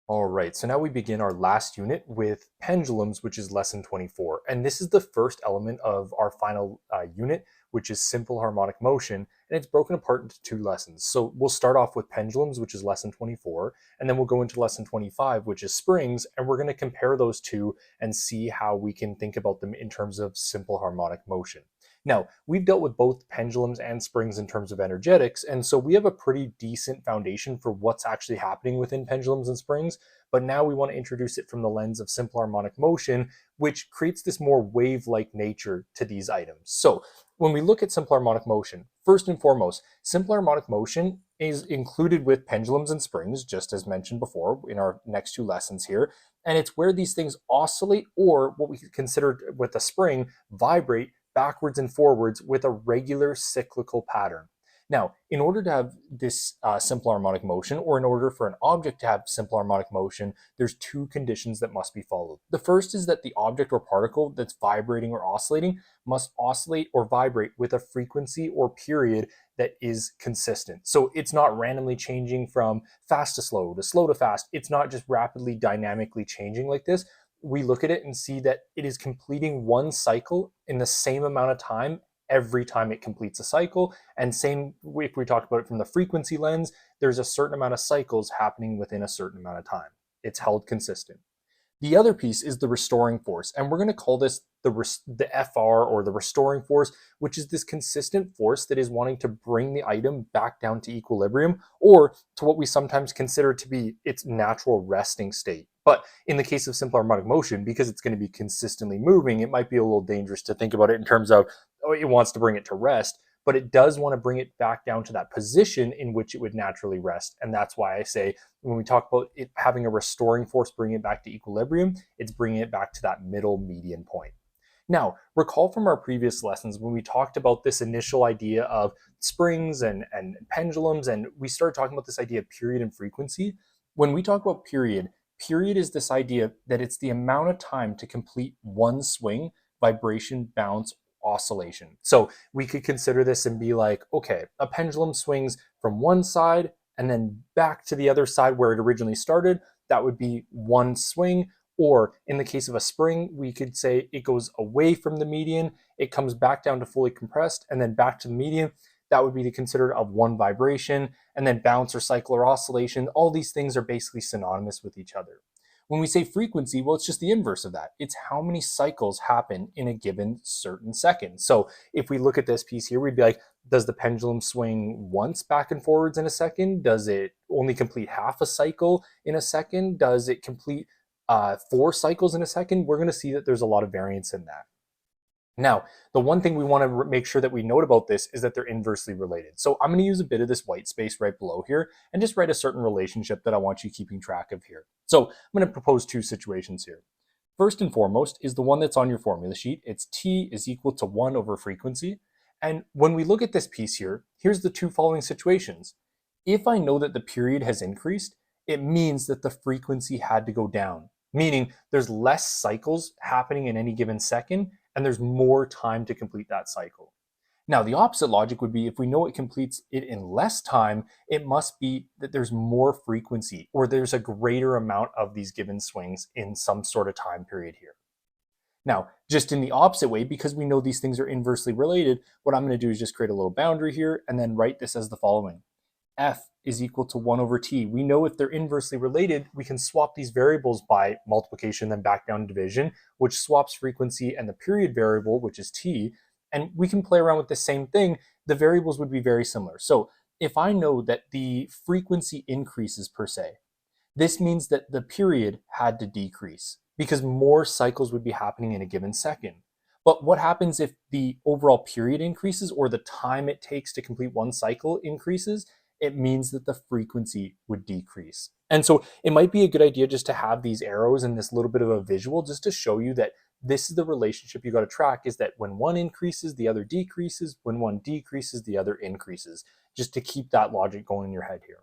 All right, so now we begin our last unit with pendulums, which is lesson 24. And this is the first element of our final unit, which is simple harmonic motion. And it's broken apart into two lessons. So we'll start off with pendulums, which is lesson 24. And then we'll go into lesson 25, which is springs. And we're going to compare those two and see how we can think about them in terms of simple harmonic motion. Now, we've dealt with both pendulums and springs in terms of energetics, and so we have a pretty decent foundation for what's actually happening within pendulums and springs, but now we want to introduce it from the lens of simple harmonic motion, which creates this more wave-like nature to these items. So when we look at simple harmonic motion, first and foremost, simple harmonic motion is included with pendulums and springs, just as mentioned before in our next two lessons here. And it's where these things oscillate, or what we consider with a spring, vibrate backwards and forwards with a regular cyclical pattern. Now, in order to have this simple harmonic motion, or in order for an object to have simple harmonic motion, there's two conditions that must be followed. The first is that the object or particle that's vibrating or oscillating must oscillate or vibrate with a frequency or period that is consistent. So it's not randomly changing from fast to slow to fast. It's not just rapidly dynamically changing like this. We look at it and see that it is completing one cycle in the same amount of time every time it completes a cycle. And same if we talk about it from the frequency lens, there's a certain amount of cycles happening within a certain amount of time. It's held consistent. The other piece is the restoring force, and we're going to call this the FR, or the restoring force, which is this consistent force that is wanting to bring the item back down to equilibrium, or to what we sometimes consider to be its natural resting state. But in the case of simple harmonic motion, because it's going to be consistently moving, it might be a little dangerous to think about it in terms of, oh, it wants to bring it to rest, but it does want to bring it back down to that position in which it would naturally rest. And that's why I say when we talk about it having a restoring force, bringing it back to equilibrium, it's bringing it back to that middle median point. Now, recall from our previous lessons when we talked about this initial idea of springs and pendulums, and we started talking about this idea of period and frequency. When we talk about period, period is this idea that it's the amount of time to complete one swing, vibration, bounce, oscillation. So we could consider this and be like, okay, a pendulum swings from one side and then back to the other side where it originally started. That would be one swing. Or in the case of a spring, we could say it goes away from the median, it comes back down to fully compressed, and then back to the median. That would be considered of one vibration, and then bounce or cycle or oscillation. All these things are basically synonymous with each other. When we say frequency, well, it's just the inverse of that. It's how many cycles happen in a given certain second. So if we look at this piece here, we'd be like, does the pendulum swing once back and forwards in a second? Does it only complete half a cycle in a second? Does it complete 4 cycles in a second? We're going to see that there's a lot of variance in that. Now, the one thing we want to make sure that we note about this is that they're inversely related. So I'm going to use a bit of this white space right below here and just write a certain relationship that I want you keeping track of here. So I'm going to propose two situations here. First and foremost is the one that's on your formula sheet. It's T is equal to 1 over frequency. And when we look at this piece here, here's the two following situations. If I know that the period has increased, it means that the frequency had to go down, meaning there's less cycles happening in any given second, and there's more time to complete that cycle. Now, the opposite logic would be if we know it completes it in less time, it must be that there's more frequency, or there's a greater amount of these given swings in some sort of time period here. Now, just in the opposite way, because we know these things are inversely related, what I'm going to do is just create a little boundary here and then write this as the following. F is equal to 1 over t. We know if they're inversely related, we can swap these variables by multiplication, then back down division, which swaps frequency and the period variable, which is t, and we can play around with the same thing. The variables would be very similar. So if I know that the frequency increases per se, this means that the period had to decrease because more cycles would be happening in a given second. But what happens if the overall period increases, or the time it takes to complete one cycle increases? It means that the frequency would decrease. And so it might be a good idea just to have these arrows and this little bit of a visual just to show you that this is the relationship you got to track, is that when one increases, the other decreases. When one decreases, the other increases, just to keep that logic going in your head here.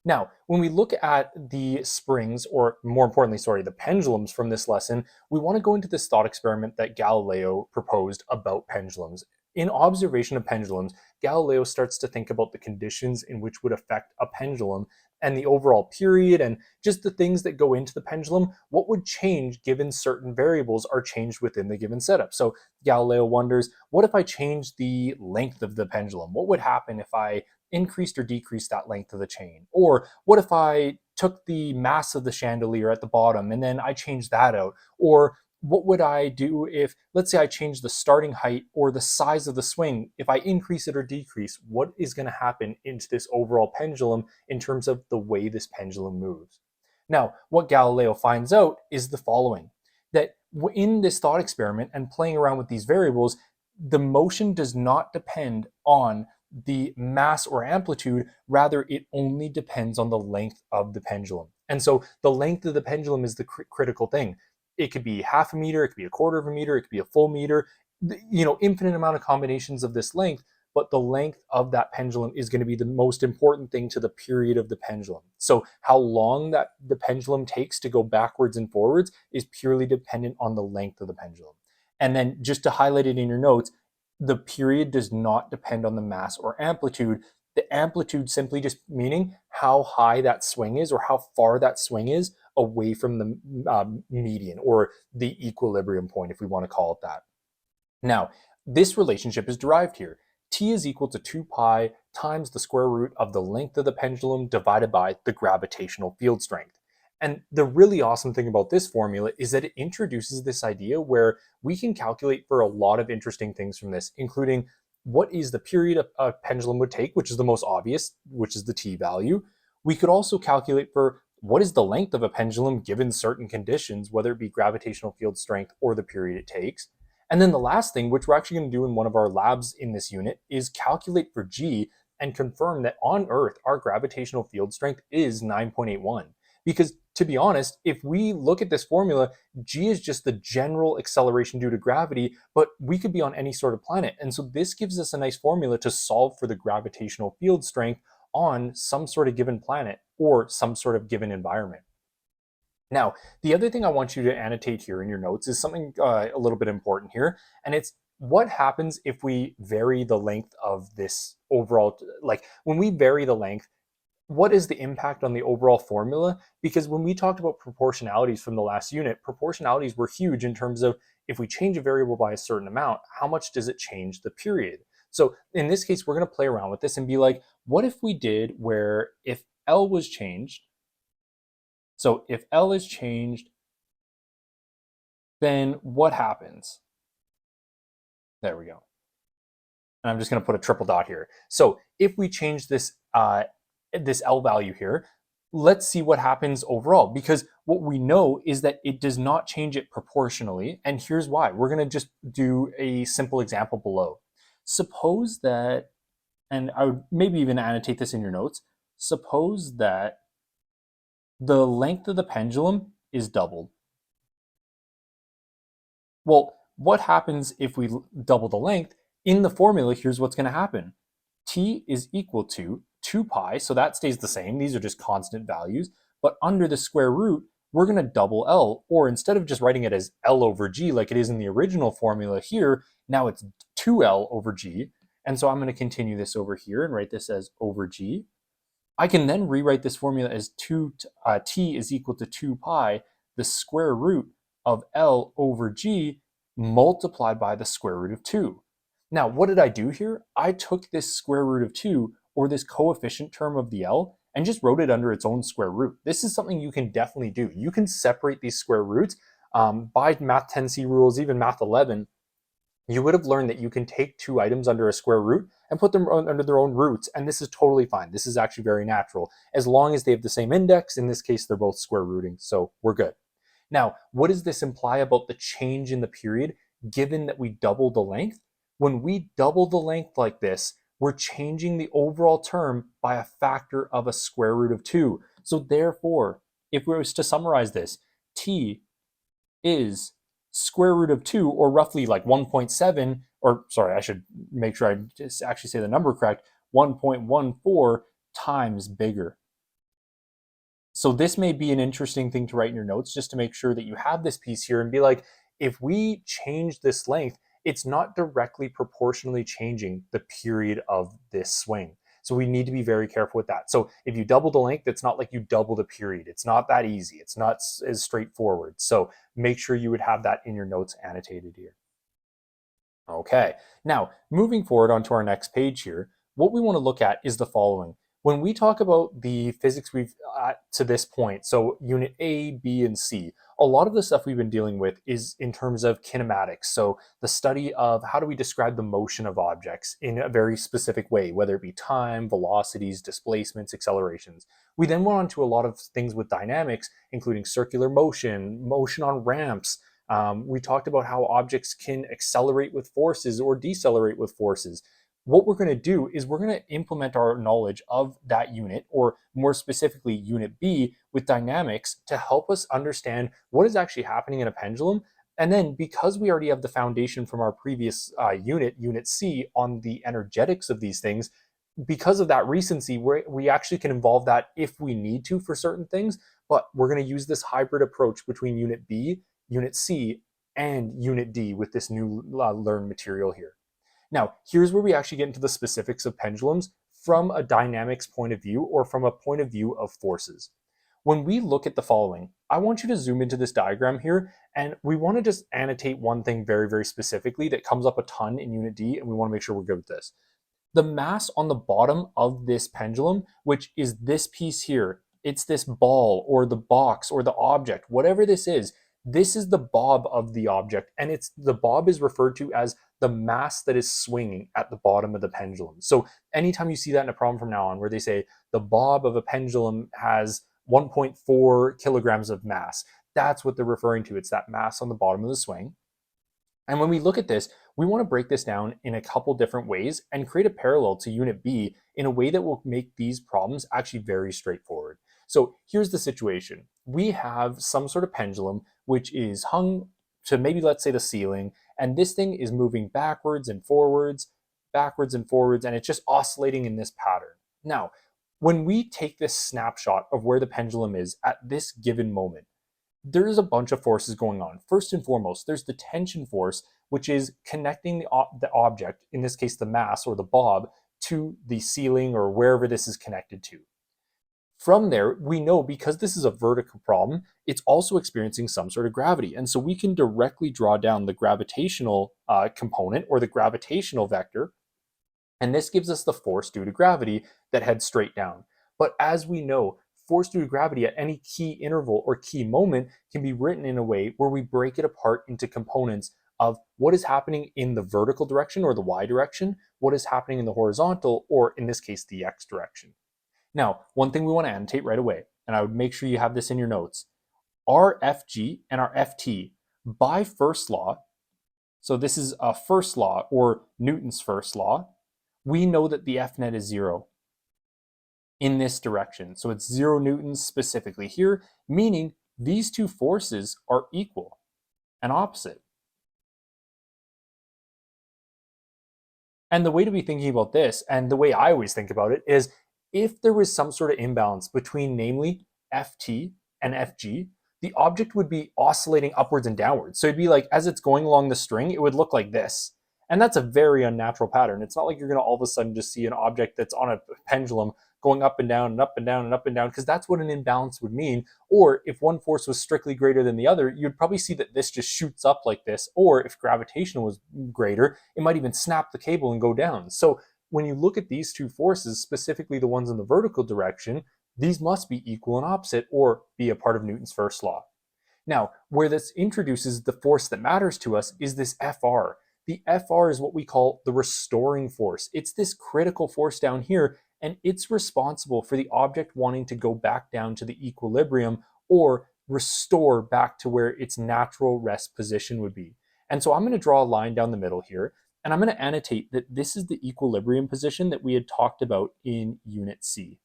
Now, when we look at the springs, or more importantly, sorry, the pendulums from this lesson, we want to go into this thought experiment that Galileo proposed about pendulums. In observation of pendulums, Galileo starts to think about the conditions in which would affect a pendulum and the overall period and just the things that go into the pendulum, what would change given certain variables are changed within the given setup. So Galileo wonders, what if I changed the length of the pendulum? What would happen if I increased or decreased that length of the chain? Or what if I took the mass of the chandelier at the bottom and then I changed that out? Or what would I do if, let's say, I change the starting height or the size of the swing? If I increase it or decrease, what is going to happen into this overall pendulum in terms of the way this pendulum moves? Now, what Galileo finds out is the following, that in this thought experiment and playing around with these variables, the motion does not depend on the mass or amplitude, rather it only depends on the length of the pendulum. And so the length of the pendulum is the critical thing. It could be half a meter, it could be a quarter of a meter, it could be a full meter, infinite amount of combinations of this length, but the length of that pendulum is going to be the most important thing to the period of the pendulum. So how long that the pendulum takes to go backwards and forwards is purely dependent on the length of the pendulum. And then just to highlight it in your notes, the period does not depend on the mass or amplitude. The amplitude simply just meaning how high that swing is or how far that swing is away from the median or the equilibrium point, if we want to call it that. Now, this relationship is derived here. T is equal to 2 pi times the square root of the length of the pendulum divided by the gravitational field strength. And the really awesome thing about this formula is that it introduces this idea where we can calculate for a lot of interesting things from this, including what is the period a pendulum would take, which is the most obvious, which is the T value. We could also calculate for what is the length of a pendulum given certain conditions, whether it be gravitational field strength or the period it takes. And then the last thing, which we're actually going to do in one of our labs in this unit, is calculate for G and confirm that on Earth, our gravitational field strength is 9.81. Because to be honest, if we look at this formula, G is just the general acceleration due to gravity, but we could be on any sort of planet. And so this gives us a nice formula to solve for the gravitational field strength on some sort of given planet or some sort of given environment. Now, the other thing I want you to annotate here in your notes is something a little bit important here, and it's what happens if we vary the length of this overall, like when we vary the length, what is the impact on the overall formula? Because when we talked about proportionalities from the last unit, proportionalities were huge in terms of if we change a variable by a certain amount, how much does it change the period? So in this case, we're going to play around with this and be like, what if we did where if L was changed, so if L is changed, then what happens? There we go. And I'm just going to put a triple dot here. So if we change this this L value here, let's see what happens overall, because what we know is that it does not change it proportionally. And here's why. We're going to just do a simple example below. Suppose that, and I would maybe even annotate this in your notes, suppose that the length of the pendulum is doubled. Well, what happens if we double the length? In the formula, here's what's going to happen. T is equal to 2 pi, so that stays the same. These are just constant values. But under the square root, we're going to double L, or instead of just writing it as L over G like it is in the original formula here, now it's 2L over G. And so I'm going to continue this over here and write this as over G. I can then rewrite this formula as T is equal to 2 pi, the square root of L over G multiplied by the square root of 2. Now, what did I do here? I took this square root of 2, or this coefficient term of the L, and just wrote it under its own square root. This is something you can definitely do. You can separate these square roots by Math 10C rules, even Math 11. You would have learned that you can take two items under a square root and put them under their own roots, and this is totally fine. This is actually very natural, as long as they have the same index. In this case, they're both square rooting, so we're good. Now, what does this imply about the change in the period, given that we double the length? When we double the length like this, we're changing the overall term by a factor of a square root of 2. So therefore, if we were to summarize this, T is square root of 2, or roughly like 1.7, or sorry, I should make sure I just actually say the number correct, 1.14 times bigger. So this may be an interesting thing to write in your notes, just to make sure that you have this piece here and be like, if we change this length, it's not directly proportionally changing the period of this swing. So we need to be very careful with that. So if you double the length, it's not like you double the period. It's not that easy. It's not as straightforward. So make sure you would have that in your notes annotated here. Okay, now moving forward onto our next page here, what we want to look at is the following. When we talk about the physics we've to this point, so unit A, B, and C, a lot of the stuff we've been dealing with is in terms of kinematics. So the study of how do we describe the motion of objects in a very specific way, whether it be time, velocities, displacements, accelerations. We then went on to a lot of things with dynamics, including circular motion, motion on ramps. We talked about how objects can accelerate with forces or decelerate with forces. What we're going to do is we're going to implement our knowledge of that unit, or more specifically, unit B, with dynamics to help us understand what is actually happening in a pendulum. And then, because we already have the foundation from our previous unit C, on the energetics of these things, because of that recency, we actually can involve that if we need to for certain things. But we're going to use this hybrid approach between unit B, unit C, and unit D with this new learned material here. Now, here's where we actually get into the specifics of pendulums from a dynamics point of view, or from a point of view of forces. When we look at the following, I want you to zoom into this diagram here, and we want to just annotate one thing very, very specifically that comes up a ton in unit D, and we want to make sure we're good with this. The mass on the bottom of this pendulum, which is this piece here, it's this ball or the box or the object, whatever this is the bob of the object, and it's the bob is referred to as the mass that is swinging at the bottom of the pendulum. So anytime you see that in a problem from now on where they say the bob of a pendulum has 1.4 kilograms of mass, that's what they're referring to. It's that mass on the bottom of the swing. And when we look at this, we want to break this down in a couple different ways and create a parallel to unit B in a way that will make these problems actually very straightforward. So here's the situation. We have some sort of pendulum which is hung to maybe, let's say, the ceiling, and this thing is moving backwards and forwards, and it's just oscillating in this pattern. Now, when we take this snapshot of where the pendulum is at this given moment, there's a bunch of forces going on. First and foremost, there's the tension force, which is connecting the object, in this case the mass or the bob, to the ceiling or wherever this is connected to. From there, we know because this is a vertical problem, it's also experiencing some sort of gravity. And so we can directly draw down the gravitational component, or the gravitational vector, and this gives us the force due to gravity that heads straight down. But as we know, force due to gravity at any key interval or key moment can be written in a way where we break it apart into components of what is happening in the vertical direction, or the y direction, what is happening in the horizontal, or in this case, the x direction. Now, one thing we want to annotate right away, and I would make sure you have this in your notes, our FG and our FT, by first law, so this is a first law, or Newton's first law, we know that the F net is 0 in this direction. So it's 0 newtons specifically here, meaning these two forces are equal and opposite. And the way to be thinking about this, and the way I always think about it, is if there was some sort of imbalance between, namely, Ft and Fg, the object would be oscillating upwards and downwards. So it'd be like, as it's going along the string, it would look like this. And that's a very unnatural pattern. It's not like you're going to all of a sudden just see an object that's on a pendulum going up and down and up and down and up and down, because that's what an imbalance would mean. Or if one force was strictly greater than the other, you'd probably see that this just shoots up like this. Or if gravitational was greater, it might even snap the cable and go down. So when you look at these two forces, specifically the ones in the vertical direction, these must be equal and opposite, or be a part of Newton's first law. Now, where this introduces the force that matters to us is this Fr. The Fr is what we call the restoring force. It's this critical force down here, and it's responsible for the object wanting to go back down to the equilibrium, or restore back to where its natural rest position would be. And so I'm going to draw a line down the middle here, and I'm going to annotate that this is the equilibrium position that we had talked about in Unit C.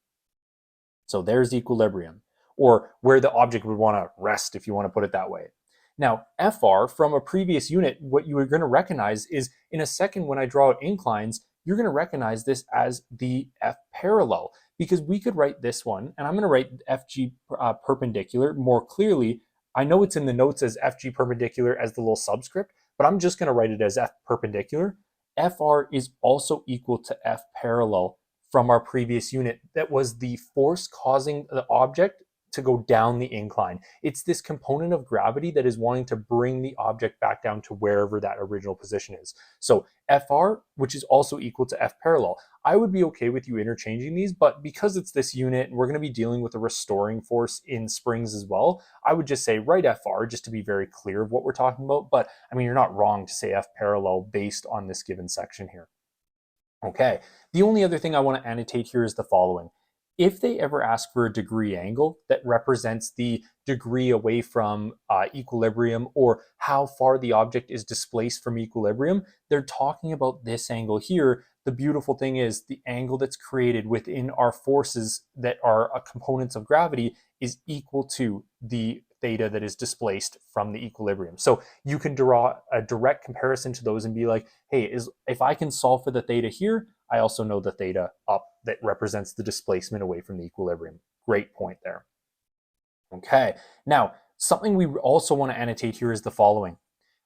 So there's equilibrium, or where the object would want to rest, if you want to put it that way. Now, Fr from a previous unit, what you are going to recognize is, in a second when I draw out inclines, you're going to recognize this as the F parallel, because we could write this one, and I'm going to write Fg perpendicular more clearly. I know it's in the notes as Fg perpendicular as the little subscript, but I'm just going to write it as F perpendicular. Fr is also equal to F parallel from our previous unit that was the force causing the object to go down the incline. It's this component of gravity that is wanting to bring the object back down to wherever that original position is. So Fr, which is also equal to F parallel. I would be okay with you interchanging these, but because it's this unit and we're going to be dealing with a restoring force in springs as well, I would just say write Fr just to be very clear of what we're talking about. But I mean, you're not wrong to say F parallel based on this given section here. Okay, the only other thing I want to annotate here is the following. If they ever ask for a degree angle that represents the degree away from equilibrium or how far the object is displaced from equilibrium, they're talking about this angle here. The beautiful thing is the angle that's created within our forces that are components of gravity is equal to the theta that is displaced from the equilibrium. So you can draw a direct comparison to those and be like, hey, if I can solve for the theta here, I also know the theta up that represents the displacement away from the equilibrium. Great point there. Okay, now something we also want to annotate here is the following.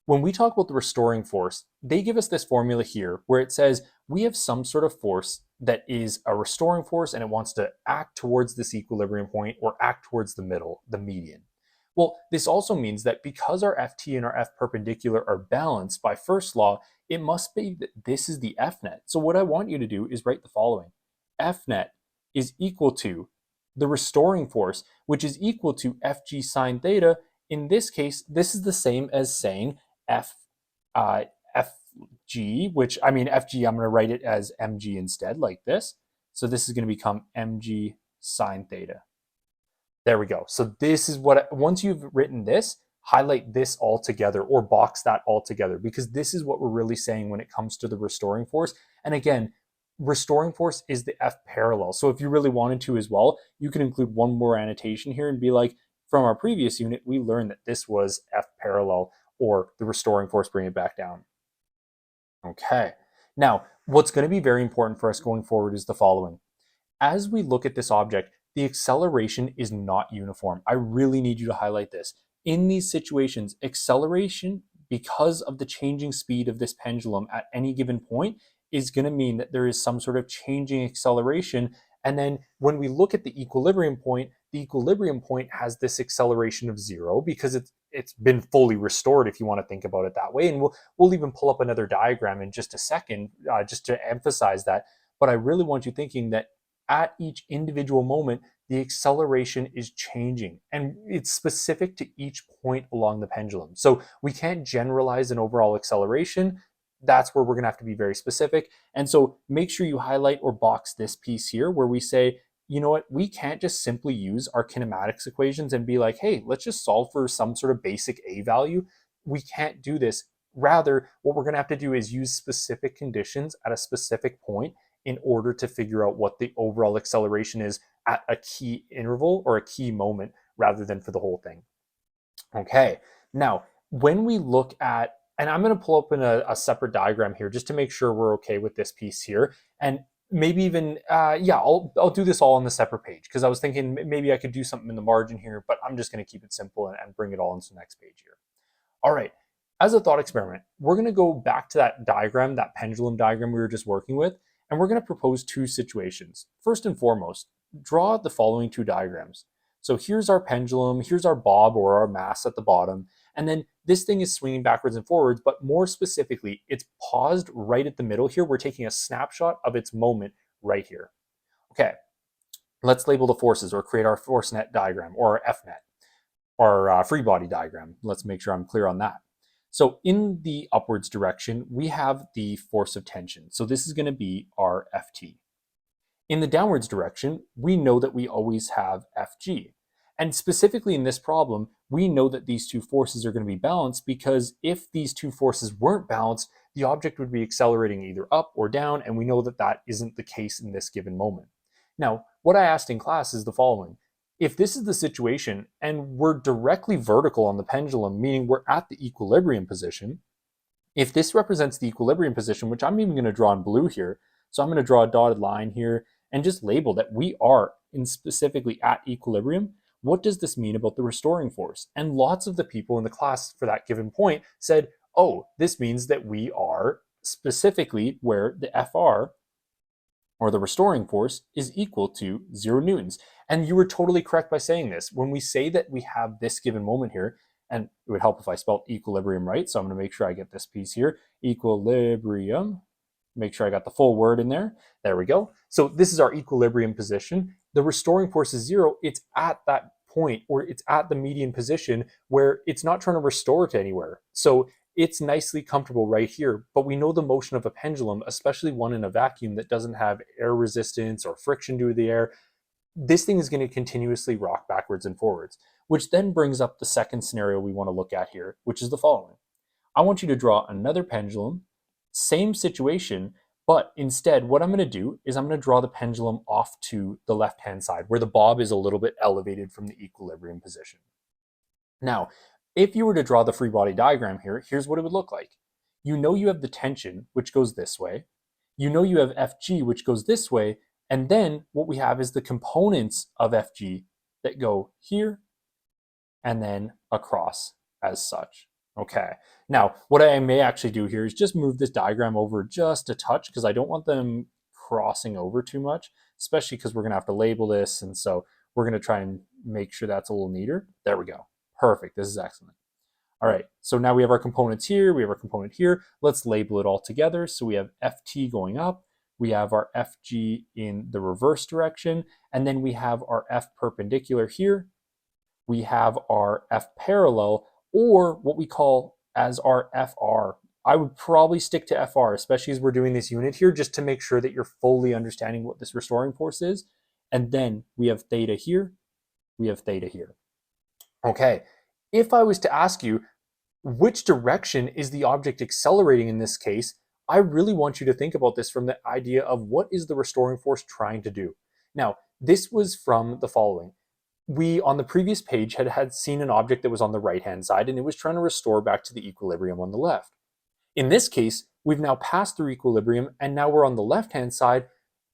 When we talk about the restoring force, they give us this formula here where it says we have some sort of force that is a restoring force and it wants to act towards this equilibrium point or act towards the middle, the median. Well, this also means that because our Ft and our F perpendicular are balanced by first law, it must be that this is the F net. So what I want you to do is write the following. F net is equal to the restoring force, which is equal to Fg sine theta. In this case, this is the same as saying F, Fg, which I mean Fg, I'm going to write it as mg instead, like this. So this is going to become mg sine theta. There we go. So this is what, once you've written this, highlight this all together or box that all together, because this is what we're really saying when it comes to the restoring force. And again, restoring force is the F parallel. So if you really wanted to as well, you can include one more annotation here and be like, from our previous unit, we learned that this was F parallel, or the restoring force, bring it back down. Okay. Now, what's going to be very important for us going forward is the following. As we look at this object, the acceleration is not uniform. I really need you to highlight this. In these situations, acceleration, because of the changing speed of this pendulum at any given point, is going to mean that there is some sort of changing acceleration. And then when we look at the equilibrium point has this acceleration of 0 because it's been fully restored, if you want to think about it that way. And we'll even pull up another diagram in just a second, just to emphasize that. But I really want you thinking that at each individual moment, the acceleration is changing and it's specific to each point along the pendulum. So we can't generalize an overall acceleration. That's where we're going to have to be very specific. And so make sure you highlight or box this piece here where we say, you know what, we can't just simply use our kinematics equations and be like, hey, let's just solve for some sort of basic A value. We can't do this. Rather, what we're going to have to do is use specific conditions at a specific point in order to figure out what the overall acceleration is at a key interval or a key moment rather than for the whole thing. Okay, now when we look at, and I'm going to pull up in a separate diagram here just to make sure we're okay with this piece here, and maybe even, I'll do this all on the separate page because I was thinking maybe I could do something in the margin here, but I'm just going to keep it simple and bring it all into the next page here. All right, as a thought experiment, we're going to go back to that diagram, that pendulum diagram we were just working with, and we're going to propose two situations. First and foremost, draw the following two diagrams. So here's our pendulum, here's our bob or our mass at the bottom, and then this thing is swinging backwards and forwards, but more specifically, it's paused right at the middle here. We're taking a snapshot of its moment right here. Okay, let's label the forces or create our force net diagram or our F net, or free body diagram. Let's make sure I'm clear on that. So in the upwards direction, we have the force of tension. So this is going to be our Ft. In the downwards direction, we know that we always have Fg. And specifically in this problem, we know that these two forces are going to be balanced because if these two forces weren't balanced, the object would be accelerating either up or down, and we know that that isn't the case in this given moment. Now, what I asked in class is the following. If this is the situation and we're directly vertical on the pendulum, meaning we're at the equilibrium position, if this represents the equilibrium position, which I'm even going to draw in blue here, so I'm going to draw a dotted line here and just label that we are in specifically at equilibrium, what does this mean about the restoring force? And lots of the people in the class for that given point said, oh, this means that we are specifically where the Fr or the restoring force, is equal to 0 newtons. And you were totally correct by saying this. When we say that we have this given moment here, and it would help if I spelled equilibrium right, so I'm going to make sure I get this piece here, equilibrium, make sure I got the full word in there. There we go. So this is our equilibrium position. The restoring force is 0. It's at that point, or it's at the median position where it's not trying to restore to anywhere. So it's nicely comfortable right here, but we know the motion of a pendulum, especially one in a vacuum that doesn't have air resistance or friction due to the air, this thing is going to continuously rock backwards and forwards, which then brings up the second scenario we want to look at here, which is the following. I want you to draw another pendulum, same situation, but instead what I'm going to do is I'm going to draw the pendulum off to the left-hand side where the bob is a little bit elevated from the equilibrium position. Now, if you were to draw the free body diagram here, here's what it would look like. You know you have the tension, which goes this way. You know you have Fg, which goes this way. And then what we have is the components of Fg that go here and then across as such. Okay. Now, what I may actually do here is just move this diagram over just a touch because I don't want them crossing over too much, especially because we're going to have to label this. And so we're going to try and make sure that's a little neater. There we go. Perfect. This is excellent. All right. So now we have our components here. We have our component here. Let's label it all together. So we have Ft going up. We have our Fg in the reverse direction. And then we have our F perpendicular here. We have our F parallel, or what we call as our FR. I would probably stick to FR, especially as we're doing this unit here, just to make sure that you're fully understanding what this restoring force is. And then we have theta here. We have theta here. Okay, if I was to ask you, which direction is the object accelerating in this case, I really want you to think about this from the idea of what is the restoring force trying to do. Now, this was from the following. We, on the previous page, had seen an object that was on the right-hand side, and it was trying to restore back to the equilibrium on the left. In this case, we've now passed through equilibrium, and now we're on the left-hand side.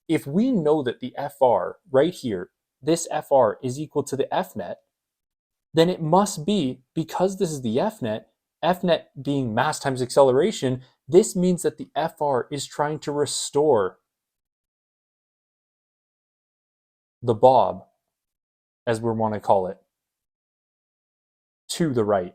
If we know that the FR right here, this FR is equal to the Fnet, then it must be, because this is the Fnet being mass times acceleration, this means that the FR is trying to restore the bob, as we want to call it, to the right.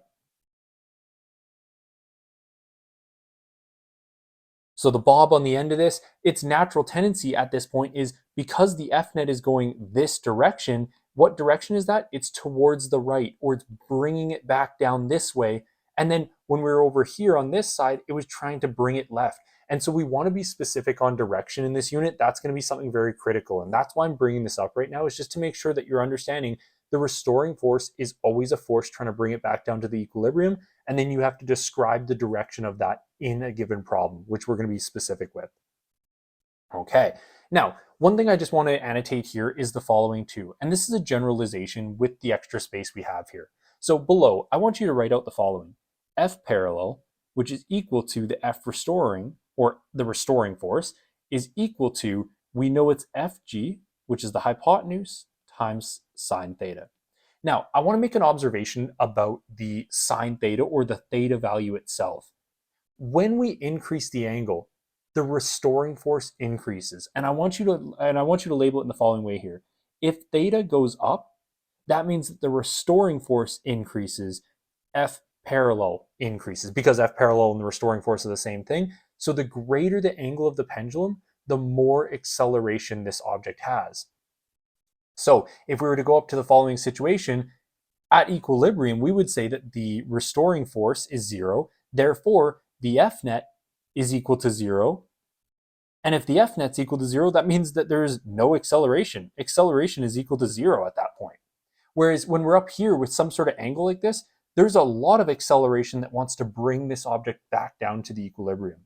So the bob on the end of this, its natural tendency at this point is, because the Fnet is going this direction, what direction is that? It's towards the right, or it's bringing it back down this way. And then when we were over here on this side, it was trying to bring it left. And so we want to be specific on direction in this unit. That's going to be something very critical. And that's why I'm bringing this up right now, is just to make sure that you're understanding the restoring force is always a force trying to bring it back down to the equilibrium. And then you have to describe the direction of that in a given problem, which we're going to be specific with. Okay. Now, one thing I just want to annotate here is the following too. And this is a generalization with the extra space we have here. So below, I want you to write out the following. F parallel, which is equal to the F restoring, or the restoring force, is equal to, we know it's Fg, which is the hypotenuse, times sine theta. Now, I want to make an observation about the sine theta, or the theta value itself. When we increase the angle, the restoring force increases. And I want you to label it in the following way here. If theta goes up, that means that the restoring force increases, F parallel increases, because F parallel and the restoring force are the same thing. So the greater the angle of the pendulum, the more acceleration this object has. So if we were to go up to the following situation, at equilibrium, we would say that the restoring force is 0. Therefore, the Fnet is equal to 0. And if the Fnet's equal to 0, that means that there is no acceleration. Acceleration is equal to 0 at that point. Whereas when we're up here with some sort of angle like this, there's a lot of acceleration that wants to bring this object back down to the equilibrium.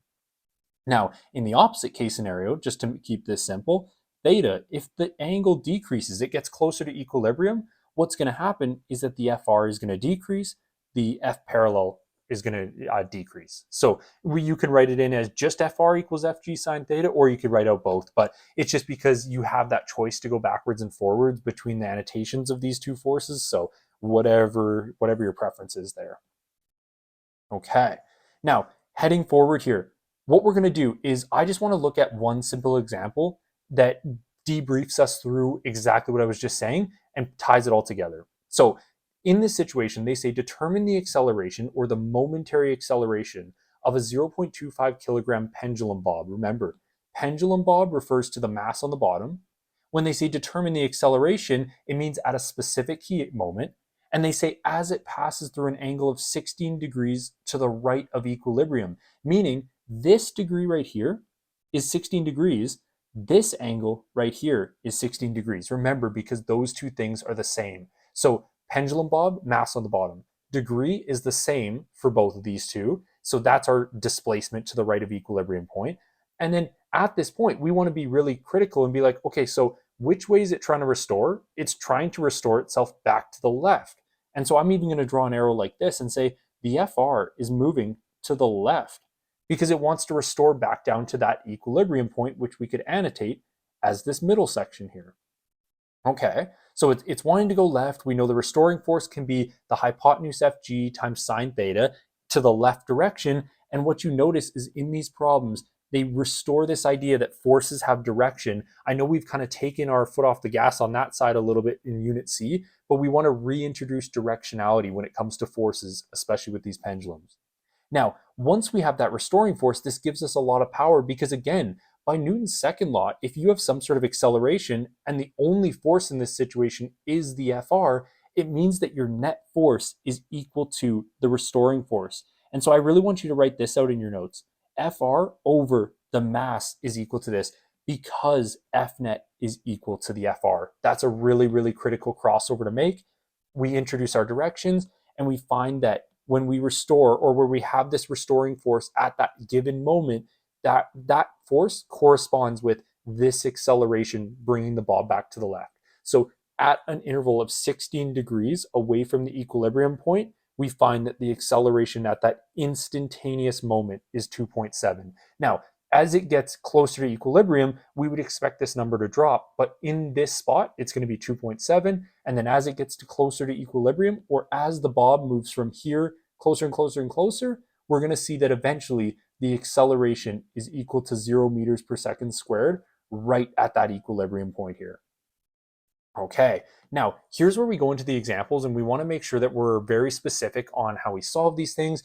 Now, in the opposite case scenario, just to keep this simple, theta, if the angle decreases, it gets closer to equilibrium, what's going to happen is that the FR is going to decrease, the F parallel is going to decrease. So you can write it in as just FR equals FG sine theta, or you could write out both, but it's just because you have that choice to go backwards and forwards between the annotations of these two forces. So whatever your preference is there. Okay, now heading forward here, what we're going to do is I just want to look at one simple example that debriefs us through exactly what I was just saying and ties it all together. So in this situation, they say determine the acceleration or the momentary acceleration of a 0.25 kilogram pendulum bob. Remember, pendulum bob refers to the mass on the bottom. When they say determine the acceleration, it means at a specific heat moment. And they say as it passes through an angle of 16 degrees to the right of equilibrium, meaning this degree right here is 16 degrees. This angle right here is 16 degrees. Remember, because those two things are the same. So pendulum bob, mass on the bottom. Degree is the same for both of these two. So that's our displacement to the right of equilibrium point. And then at this point, we want to be really critical and be like, okay, so which way is it trying to restore? It's trying to restore itself back to the left. And so I'm even going to draw an arrow like this and say the FR is moving to the left because it wants to restore back down to that equilibrium point, which we could annotate as this middle section here. Okay, so it's wanting to go left. We know the restoring force can be the hypotenuse Fg times sine theta to the left direction. And what you notice is in these problems, they restore this idea that forces have direction. I know we've kind of taken our foot off the gas on that side a little bit in Unit C, but we want to reintroduce directionality when it comes to forces, especially with these pendulums. Now, once we have that restoring force, this gives us a lot of power because, again, by Newton's second law, if you have some sort of acceleration and the only force in this situation is the Fr, it means that your net force is equal to the restoring force. And so I really want you to write this out in your notes. Fr over the mass is equal to this because Fnet is equal to the Fr. That's a really, really critical crossover to make. We introduce our directions and we find that when we restore or where we have this restoring force at that given moment, that force corresponds with this acceleration bringing the ball back to the left. So at an interval of 16 degrees away from the equilibrium point, we find that the acceleration at that instantaneous moment is 2.7. Now, as it gets closer to equilibrium, we would expect this number to drop, but in this spot, it's going to be 2.7. And then as it gets to closer to equilibrium, or as the bob moves from here closer and closer and closer, we're going to see that eventually the acceleration is equal to 0 meters per second squared right at that equilibrium point here. Okay, now here's where we go into the examples and we want to make sure that we're very specific on how we solve these things.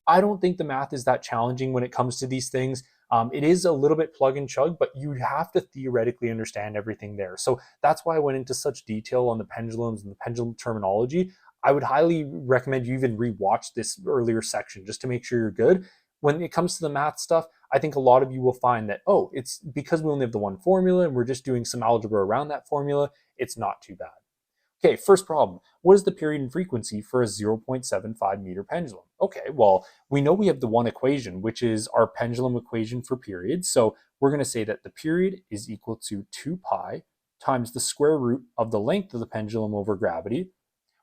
I don't think the math is that challenging when it comes to these things. It is a little bit plug and chug, but you have to theoretically understand everything there. So that's why I went into such detail on the pendulums and the pendulum terminology. I would highly recommend you even rewatch this earlier section just to make sure you're good. When it comes to the math stuff, I think a lot of you will find that, oh, it's because we only have the one formula and we're just doing some algebra around that formula, it's not too bad. Okay, first problem. What is the period and frequency for a 0.75 meter pendulum? Okay, well, we know we have the one equation, which is our pendulum equation for period. So we're going to say that the period is equal to 2 pi times the square root of the length of the pendulum over gravity.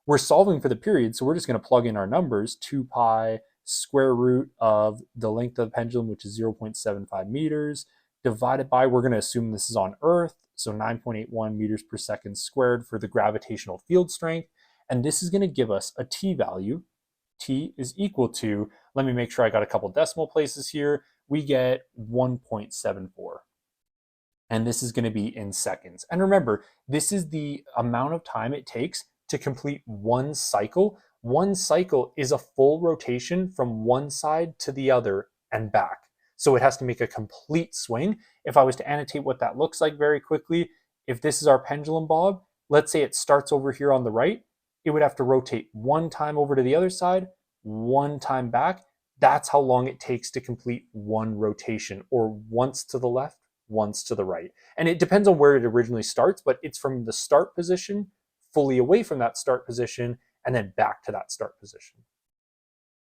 We're solving for the period, so we're just going to plug in our numbers, 2 pi square root of the length of the pendulum, which is 0.75 meters, divided by, we're going to assume this is on Earth, so 9.81 meters per second squared for the gravitational field strength. And this is going to give us a t value. T is equal to, let me make sure I got a couple decimal places here, we get 1.74. And this is going to be in seconds. And remember, this is the amount of time it takes to complete one cycle. One cycle is a full rotation from one side to the other and back. So it has to make a complete swing. If I was to annotate what that looks like very quickly, if this is our pendulum bob, let's say it starts over here on the right, it would have to rotate one time over to the other side, one time back. That's how long it takes to complete one rotation, or once to the left, once to the right. And it depends on where it originally starts, but it's from the start position, fully away from that start position, and then back to that start position.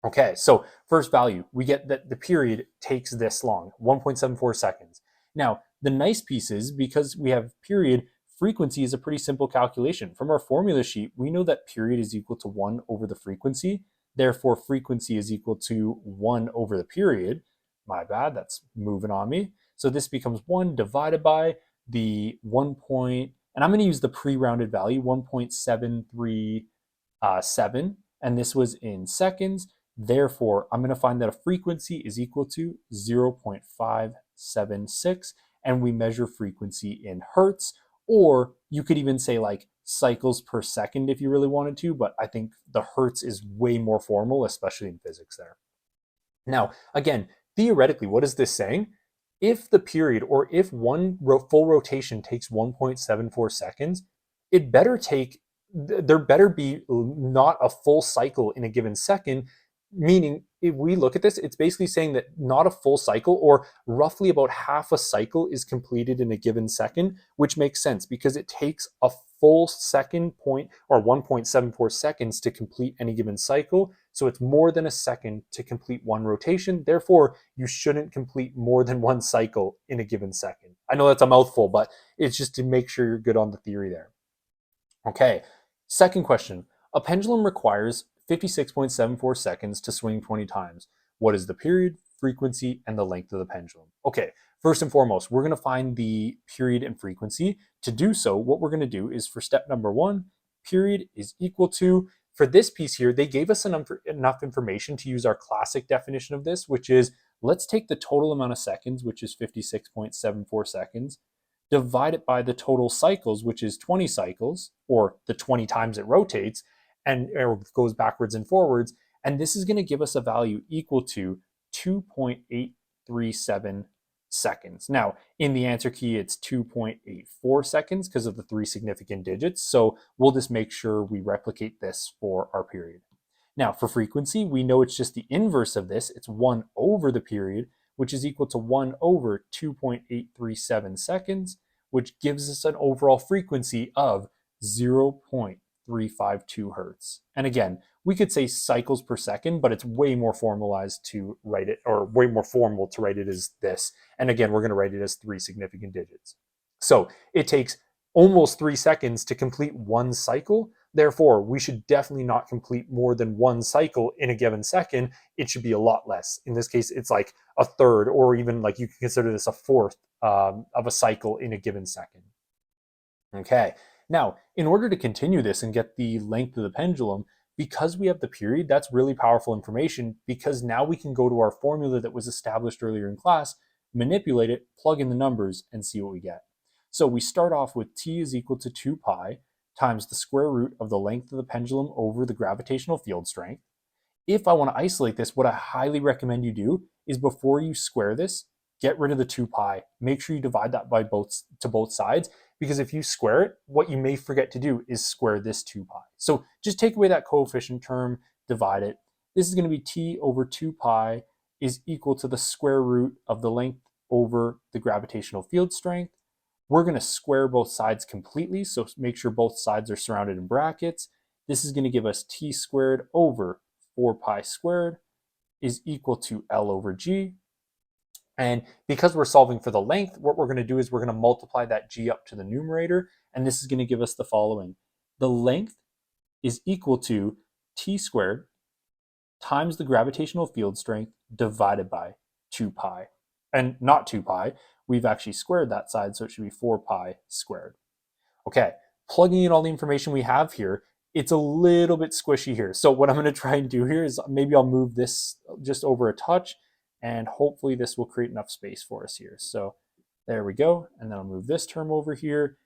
Okay, so first value, we get that the period takes this long, 1.74 seconds. Now, the nice piece is, because we have period, frequency is a pretty simple calculation. From our formula sheet, we know that period is equal to 1 over the frequency. Therefore, frequency is equal to 1 over the period. My bad, that's moving on me. So this becomes 1 divided by the 1 point, and I'm going to use the pre-rounded value, 1.737, and this was in seconds. Therefore, I'm going to find that a frequency is equal to 0.576, and we measure frequency in hertz, or you could even say like cycles per second if you really wanted to, but I think the hertz is way more formal, especially in physics there. Now, again, theoretically, what is this saying? If the period or if one full rotation takes 1.74 seconds, it better take, there better be not a full cycle in a given second. Meaning, if we look at this, it's basically saying that not a full cycle or roughly about half a cycle is completed in a given second, which makes sense because it takes a full second point or 1.74 seconds to complete any given cycle. So it's more than a second to complete one rotation. Therefore, you shouldn't complete more than one cycle in a given second. I know that's a mouthful, but it's just to make sure you're good on the theory there. Okay, second question. A pendulum requires 56.74 seconds to swing 20 times. What is the period, frequency, and the length of the pendulum? Okay, first and foremost, we're going to find the period and frequency. To do so, what we're going to do is for step number one, period is equal to, for this piece here, they gave us enough information to use our classic definition of this, which is let's take the total amount of seconds, which is 56.74 seconds, divide it by the total cycles, which is 20 cycles, or the 20 times it rotates and goes backwards and forwards. And this is going to give us a value equal to 2.837 seconds. Now, in the answer key, it's 2.84 seconds because of the three significant digits. So we'll just make sure we replicate this for our period. Now, for frequency, we know it's just the inverse of this. It's 1 over the period, which is equal to 1 over 2.837 seconds, which gives us an overall frequency of 0.352 hertz. And again, we could say cycles per second, but it's way more formalized to write it, or way more formal to write it as this. And again, we're going to write it as three significant digits. So it takes almost 3 seconds to complete one cycle. Therefore, we should definitely not complete more than one cycle in a given second. It should be a lot less. In this case, it's like a third, or even like you can consider this a fourth of a cycle in a given second. Okay, now in order to continue this and get the length of the pendulum, because we have the period, that's really powerful information because now we can go to our formula that was established earlier in class, manipulate it, plug in the numbers, and see what we get. So we start off with t is equal to 2 pi times the square root of the length of the pendulum over the gravitational field strength. If I want to isolate this, what I highly recommend you do is before you square this, get rid of the 2 pi. Make sure you divide that by both sides, because if you square it, what you may forget to do is square this 2 pi. So just take away that coefficient term, divide it. This is going to be t over 2 pi is equal to the square root of the length over the gravitational field strength. We're going to square both sides completely, so make sure both sides are surrounded in brackets. This is going to give us t squared over 4 pi squared is equal to L over G. And because we're solving for the length, what we're going to do is we're going to multiply that G up to the numerator, and this is going to give us the following. The length is equal to t squared times the gravitational field strength divided by 2 pi. And not 2 pi, we've actually squared that side, so it should be 4 pi squared. Okay, plugging in all the information we have here, it's a little bit squishy here. So what I'm going to try and do here is maybe I'll move this just over a touch, and hopefully this will create enough space for us here. So there we go. And then I'll move this term over here,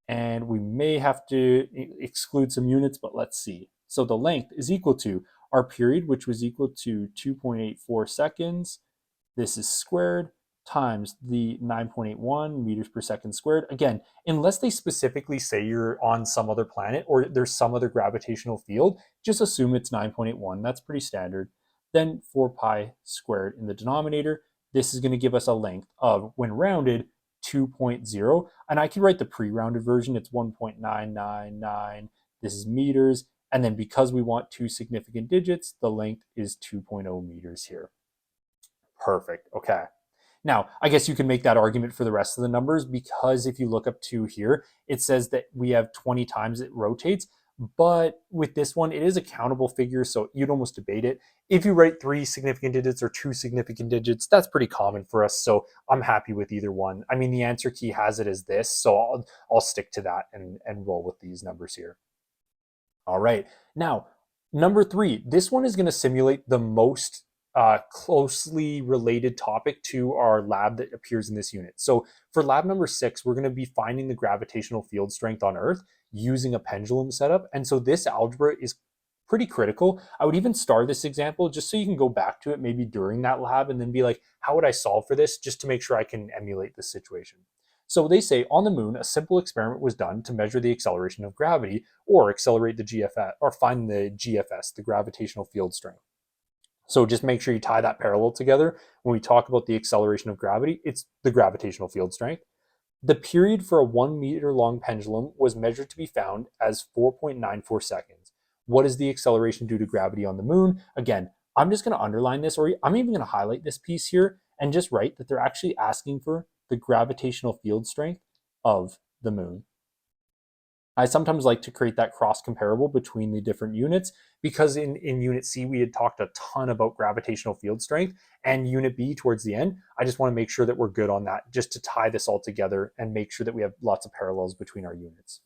and we may have to exclude some units, but let's see. So the length is equal to our period, which was equal to 2.84 seconds. This is squared times the 9.81 meters per second squared. Again, unless they specifically say you're on some other planet or there's some other gravitational field, just assume it's 9.81. That's pretty standard. Then 4 pi squared in the denominator. This is going to give us a length of, when rounded, 2.0. And I can write the pre-rounded version. It's 1.999. This is meters. And then because we want two significant digits, the length is 2.0 meters here. Perfect. Okay. Now, I guess you can make that argument for the rest of the numbers, because if you look up to here, it says that we have 20 times it rotates. But with this one, it is a countable figure, so you'd almost debate it. If you write 3 significant digits or 2 significant digits, that's pretty common for us, so I'm happy with either one. I mean, the answer key has it as this, so I'll stick to that and roll with these numbers here. All right. Now, number 3, this one is going to simulate the most closely related topic to our lab that appears in this unit. So for lab number 6, we're going to be finding the gravitational field strength on Earth using a pendulum setup. And so this algebra is pretty critical. I would even star this example just so you can go back to it maybe during that lab and then be like, how would I solve for this, just to make sure I can emulate this situation. So they say on the moon, a simple experiment was done to measure the acceleration of gravity or accelerate the GFS or find the GFS, the gravitational field strength. So just make sure you tie that parallel together. When we talk about the acceleration of gravity, it's the gravitational field strength. The period for a 1 meter long pendulum was measured to be found as 4.94 seconds. What is the acceleration due to gravity on the moon? Again, I'm just going to underline this, or I'm even going to highlight this piece here and just write that they're actually asking for the gravitational field strength of the moon. I sometimes like to create that cross comparable between the different units because in unit C, we had talked a ton about gravitational field strength, and unit B towards the end, I just want to make sure that we're good on that just to tie this all together and make sure that we have lots of parallels between our units.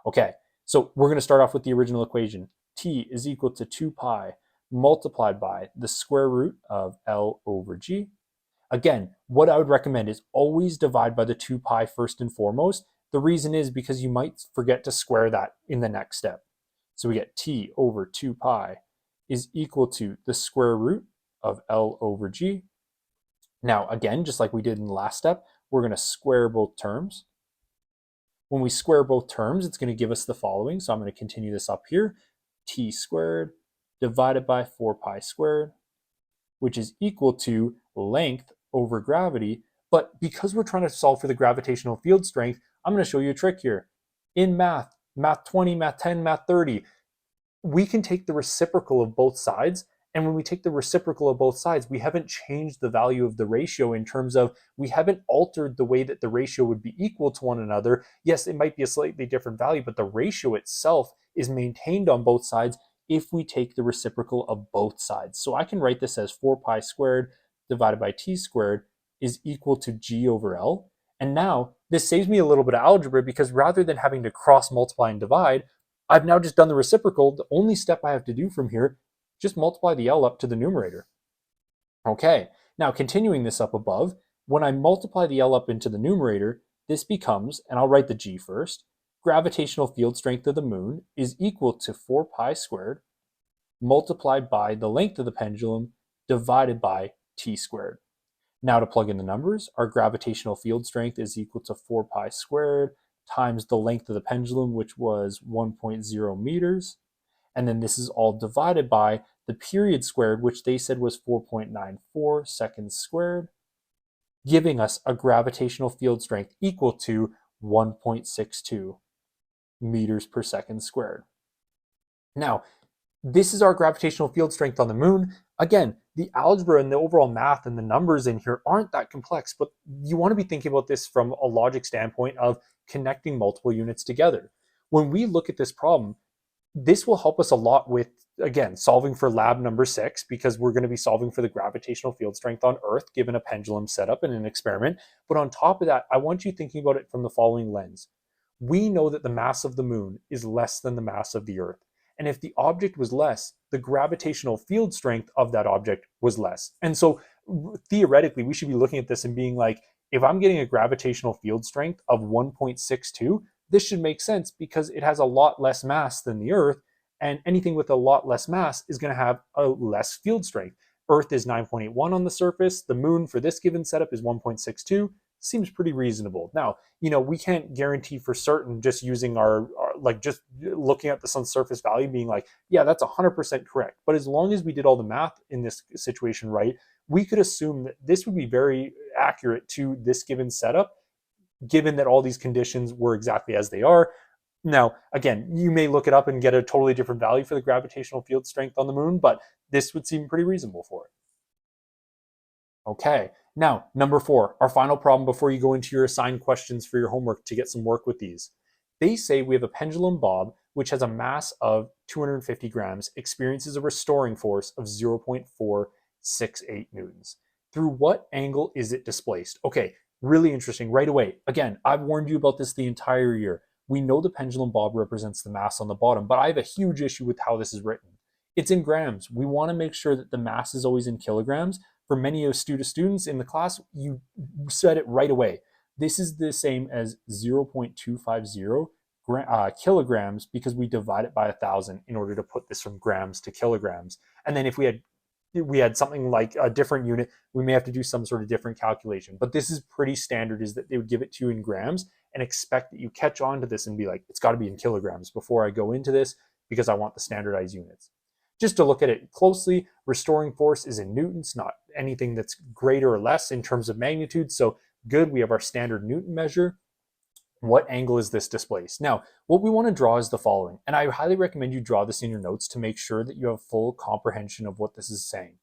Okay, so we're going to start off with the original equation. T is equal to 2 pi multiplied by the square root of L over G. Again, what I would recommend is always divide by the 2 pi first and foremost. The reason is because you might forget to square that in the next step. So we get T over 2 pi is equal to the square root of L over G. Now, again, just like we did in the last step, we're going to square both terms. When we square both terms, it's going to give us the following. So I'm going to continue this up here. T squared divided by 4 pi squared, which is equal to length over gravity. But because we're trying to solve for the gravitational field strength, I'm going to show you a trick here. In math 20, math 10, math 30, we can take the reciprocal of both sides. And when we take the reciprocal of both sides, we haven't changed the value of the ratio in terms of we haven't altered the way that the ratio would be equal to one another. Yes, it might be a slightly different value, but the ratio itself is maintained on both sides if we take the reciprocal of both sides. So I can write this as 4 pi squared divided by t squared is equal to g over L. And now this saves me a little bit of algebra because rather than having to cross multiply and divide, I've now just done the reciprocal. The only step I have to do from here, just multiply the L up to the numerator. Okay, now continuing this up above, when I multiply the L up into the numerator, this becomes, and I'll write the G first, gravitational field strength of the moon is equal to 4 pi squared multiplied by the length of the pendulum divided by t squared. Now to plug in the numbers, our gravitational field strength is equal to 4 pi squared times the length of the pendulum, which was 1.0 meters. And then this is all divided by the period squared, which they said was 4.94 seconds squared, giving us a gravitational field strength equal to 1.62 meters per second squared. Now, this is our gravitational field strength on the moon. Again, the algebra and the overall math and the numbers in here aren't that complex, but you want to be thinking about this from a logic standpoint of connecting multiple units together. When we look at this problem, this will help us a lot with, again, solving for lab number 6, because we're going to be solving for the gravitational field strength on Earth, given a pendulum setup and an experiment. But on top of that, I want you thinking about it from the following lens. We know that the mass of the moon is less than the mass of the Earth. And if the object was less, the gravitational field strength of that object was less. And so theoretically, we should be looking at this and being like, if I'm getting a gravitational field strength of 1.62, this should make sense because it has a lot less mass than the Earth, and anything with a lot less mass is going to have a less field strength. Earth is 9.81 on the surface. The moon for this given setup is 1.62. Seems pretty reasonable. Now, we can't guarantee for certain just using our like just looking at the sun's surface value being like, yeah, that's 100% correct. But as long as we did all the math in this situation right, we could assume that this would be very accurate to this given setup, given that all these conditions were exactly as they are. Now, again, you may look it up and get a totally different value for the gravitational field strength on the moon, but this would seem pretty reasonable for it. Okay, now, number 4, our final problem before you go into your assigned questions for your homework to get some work with these. They say we have a pendulum bob, which has a mass of 250 grams, experiences a restoring force of 0.468 newtons. Through what angle is it displaced? Okay, really interesting right away. Again, I've warned you about this the entire year. We know the pendulum bob represents the mass on the bottom, but I have a huge issue with how this is written. It's in grams. We want to make sure that the mass is always in kilograms. For many of students in the class, you said it right away. This is the same as 0.250 kilograms because we divide it by 1,000 in order to put this from grams to kilograms. And then if we had something like a different unit, we may have to do some sort of different calculation. But this is pretty standard, is that they would give it to you in grams and expect that you catch on to this and be like, it's got to be in kilograms before I go into this because I want the standardized units. Just to look at it closely, restoring force is in newtons, not anything that's greater or less in terms of magnitude. So good, we have our standard Newton measure. What angle is this displaced? Now, what we want to draw is the following, and I highly recommend you draw this in your notes to make sure that you have full comprehension of what this is saying.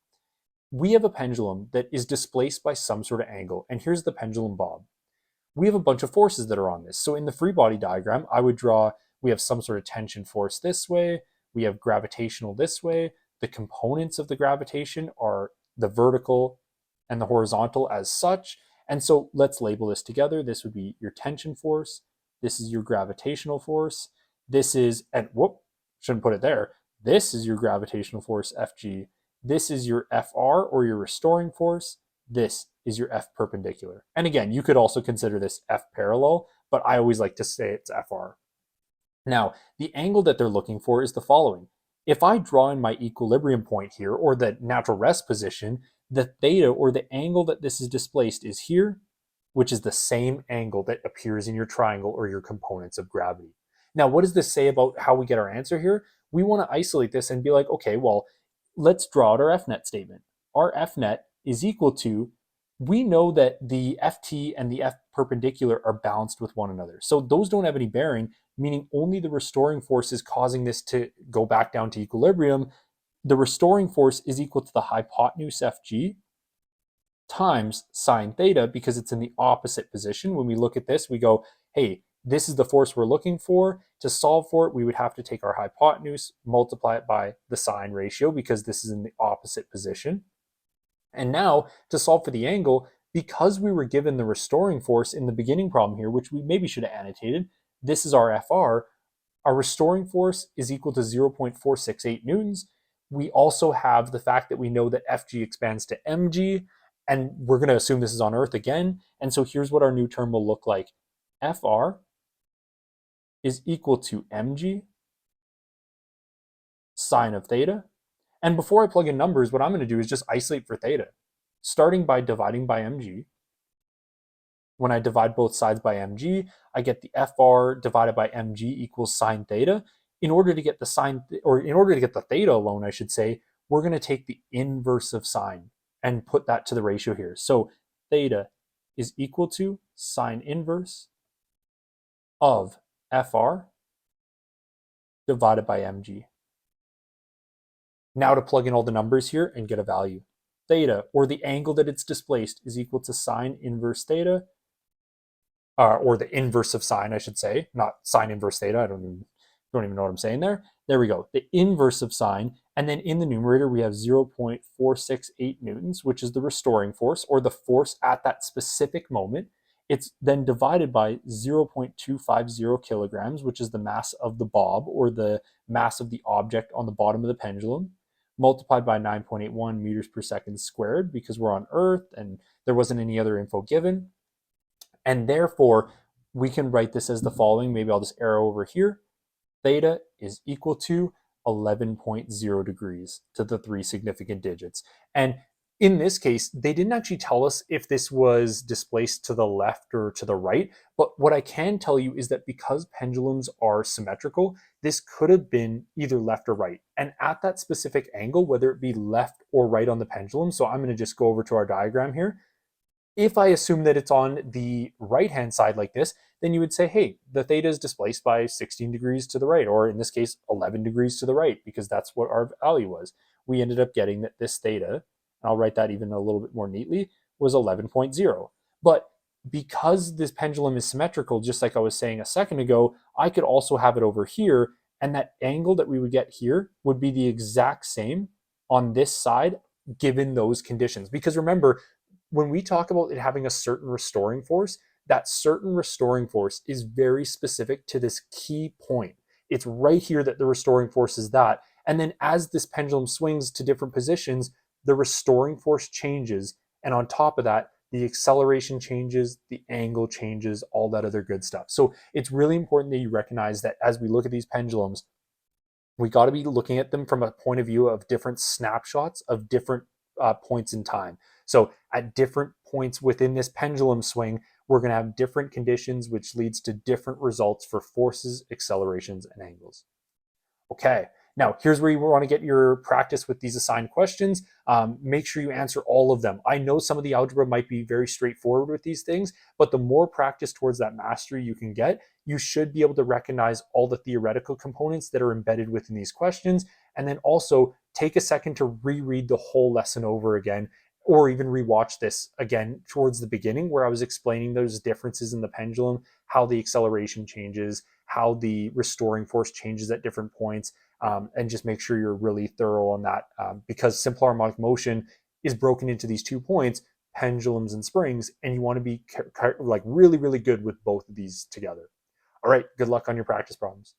We have a pendulum that is displaced by some sort of angle, and here's the pendulum bob. We have a bunch of forces that are on this. So in the free body diagram, I would draw, we have some sort of tension force this way, we have gravitational this way. The components of the gravitation are the vertical and the horizontal as such. And so let's label this together. This would be your tension force. This is your gravitational force. This is, and whoop, shouldn't put it there. This is your gravitational force, Fg. This is your Fr, or your restoring force. This is your F perpendicular. And again, you could also consider this F parallel, but I always like to say it's Fr. Now, the angle that they're looking for is the following. If I draw in my equilibrium point here, or the natural rest position, the theta, or the angle that this is displaced, is here, which is the same angle that appears in your triangle or your components of gravity. Now, what does this say about how we get our answer here? We want to isolate this and be like, okay, well, let's draw out our Fnet statement. Our Fnet is equal to, we know that the Ft and the F perpendicular are balanced with one another. So those don't have any bearing, meaning only the restoring force is causing this to go back down to equilibrium. The restoring force is equal to the hypotenuse Fg times sine theta, because it's in the opposite position. When we look at this, we go, hey, this is the force we're looking for. To solve for it, we would have to take our hypotenuse, multiply it by the sine ratio, because this is in the opposite position. And now, to solve for the angle, because we were given the restoring force in the beginning problem here, which we maybe should have annotated, this is our Fr, our restoring force is equal to 0.468 newtons. We also have the fact that we know that Fg expands to mg, and we're going to assume this is on Earth again. And so here's what our new term will look like. Fr is equal to mg sine of theta. And before I plug in numbers, what I'm going to do is just isolate for theta, starting by dividing by mg. When I divide both sides by mg, I get the Fr divided by mg equals sine theta. In order to get the sine, or in order to get the theta alone, I should say, we're going to take the inverse of sine and put that to the ratio here. So theta is equal to sine inverse of Fr divided by mg. Now to plug in all the numbers here and get a value. Theta, or the angle that it's displaced, is equal to sine inverse theta, or the inverse of sine, I should say, not sine inverse theta. I don't even know what I'm saying there. There we go. The inverse of sine. And then in the numerator, we have 0.468 newtons, which is the restoring force, or the force at that specific moment. It's then divided by 0.250 kilograms, which is the mass of the bob, or the mass of the object on the bottom of the pendulum, multiplied by 9.81 meters per second squared, because we're on Earth and there wasn't any other info given. And therefore, we can write this as the following. Maybe I'll just arrow over here. Theta is equal to 11.0 degrees to the 3 significant digits. And in this case, they didn't actually tell us if this was displaced to the left or to the right. But what I can tell you is that because pendulums are symmetrical, this could have been either left or right. And at that specific angle, whether it be left or right on the pendulum, so I'm going to just go over to our diagram here. If I assume that it's on the right-hand side like this, then you would say, hey, the theta is displaced by 16 degrees to the right, or in this case, 11 degrees to the right, because that's what our value was. We ended up getting that this theta, and I'll write that even a little bit more neatly, was 11.0. But because this pendulum is symmetrical, just like I was saying a second ago, I could also have it over here, and that angle that we would get here would be the exact same on this side, given those conditions. Because remember, when we talk about it having a certain restoring force, that certain restoring force is very specific to this key point. It's right here that the restoring force is that. And then as this pendulum swings to different positions, the restoring force changes. And on top of that, the acceleration changes, the angle changes, all that other good stuff. So it's really important that you recognize that as we look at these pendulums, we got to be looking at them from a point of view of different snapshots of different points in time. So at different points within this pendulum swing, we're going to have different conditions, which leads to different results for forces, accelerations, and angles. Okay, now here's where you want to get your practice with these assigned questions. Make sure you answer all of them. I know some of the algebra might be very straightforward with these things, but the more practice towards that mastery you can get, you should be able to recognize all the theoretical components that are embedded within these questions. And then also take a second to reread the whole lesson over again, or even rewatch this again towards the beginning where I was explaining those differences in the pendulum, how the acceleration changes, how the restoring force changes at different points, and just make sure you're really thorough on that, because simple harmonic motion is broken into these 2 points, pendulums and springs, and you want to be like really, really good with both of these together. All right, good luck on your practice problems.